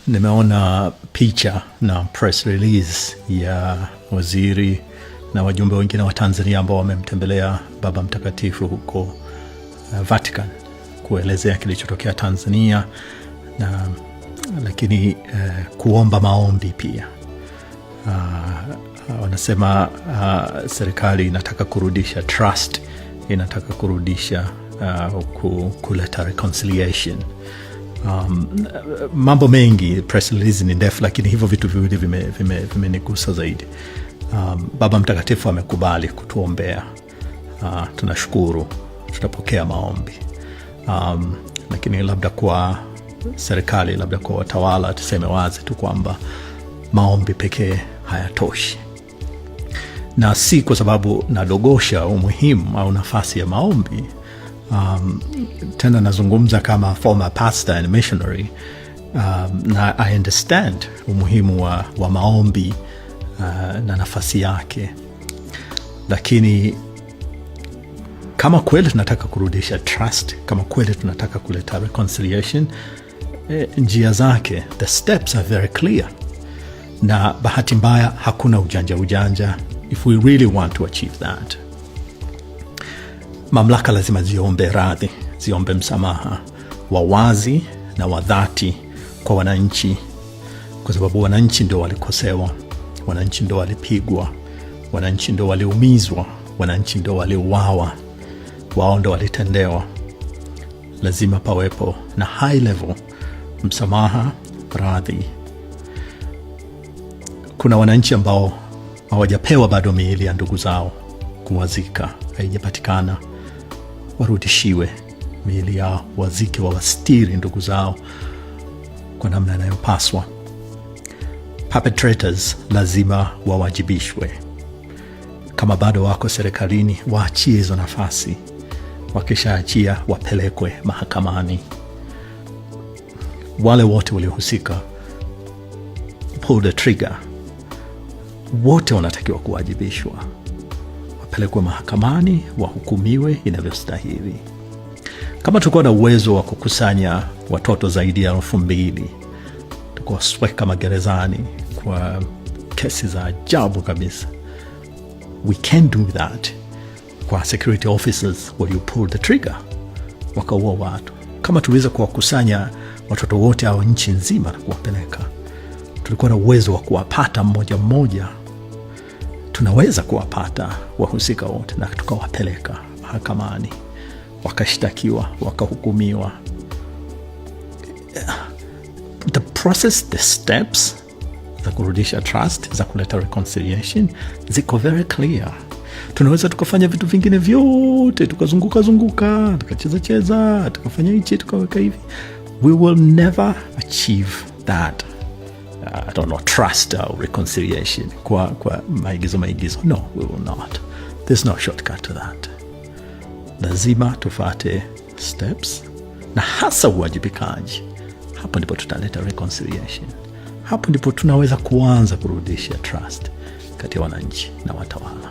Nimeona picha na press release ya waziri na wajumbe wengine wa Tanzania ambao wamemtembelea Baba Mtakatifu huko Vatican kuelezea kilichotokea Tanzania na lakini kuomba maombi pia. Wanasema serikali inataka kurudisha trust, inataka kurudisha kuleta reconciliation. Mambo mengi, press release ni ndefu, lakini hivyo vitu viwili vimenigusa zaidi. Baba Mtakatifu amekubali kutuombea. Tunashukuru, tutapokea maombi. Lakini labda kwa serikali, labda kwa watawala, tuseme wazi tu kwamba maombi pekee hayatoshi. Na si kwa sababu nadogosha umuhimu au nafasi ya maombi. Tena nazungumza kama former pastor and missionary, na I understand umuhimu wa maombi na nafasi yake. Lakini kama kweli tunataka kurudisha trust, kama kweli tunataka kuleta reconciliation, njia zake, the steps are very clear. Na bahati mbaya hakuna ujanja if we really want to achieve that. Mamlaka lazima ziombe radhi, ziombe msamaha wa wazi na wa dhati kwa wananchi, kwa sababu wananchi ndio walikosewa, wananchi ndio walipigwa, wananchi ndio waliumizwa, wananchi ndio waliuawa, wao ndio walitendewa. Lazima pawepo na high level msamaha, radhi. Kuna wananchi ambao hawajapewa bado miili ya ndugu zao kuwazika, haijapatikana. Warudishiwe miili yao, wazike, wawastiri ndugu zao kwa namna inayopaswa. Perpetrators lazima wawajibishwe. Kama bado wako serikalini, waachie hizo nafasi. Wakishaachia, wapelekwe mahakamani. Wale wote waliohusika, pull the trigger, wote wanatakiwa kuwajibishwa, wapelekwe mahakamani, wahukumiwe inavyostahili. Kama tulikuwa na uwezo wa kukusanya watoto zaidi ya 2,000, tukawasweka magerezani kwa kesi za ajabu kabisa, we can do that kwa security officers where you pull the trigger, wakaua watu. Kama tuweza kuwakusanya watoto wote au nchi nzima na kuwapeleka, tulikuwa na uwezo wa kuwapata mmoja mmoja, tunaweza kuwapata wahusika wote na tukawapeleka mahakamani, wakashtakiwa, wakahukumiwa. The process, the steps za kurudisha trust, za kuleta reconciliation ziko very clear. Tunaweza tukafanya vitu vingine vyote, tukazunguka, tukacheza, tukafanya hichi, tukaweka hivi. We will never achieve that. I don't know, trust or reconciliation kwa maigizo. No, we will not. There's no shortcut to that. Lazima tufate steps na hasa uwajibikaji. Hapo ndipo tutaleta reconciliation. Hapo ndipo tunaweza kuanza kurudisha trust kati ya wananchi na watawala.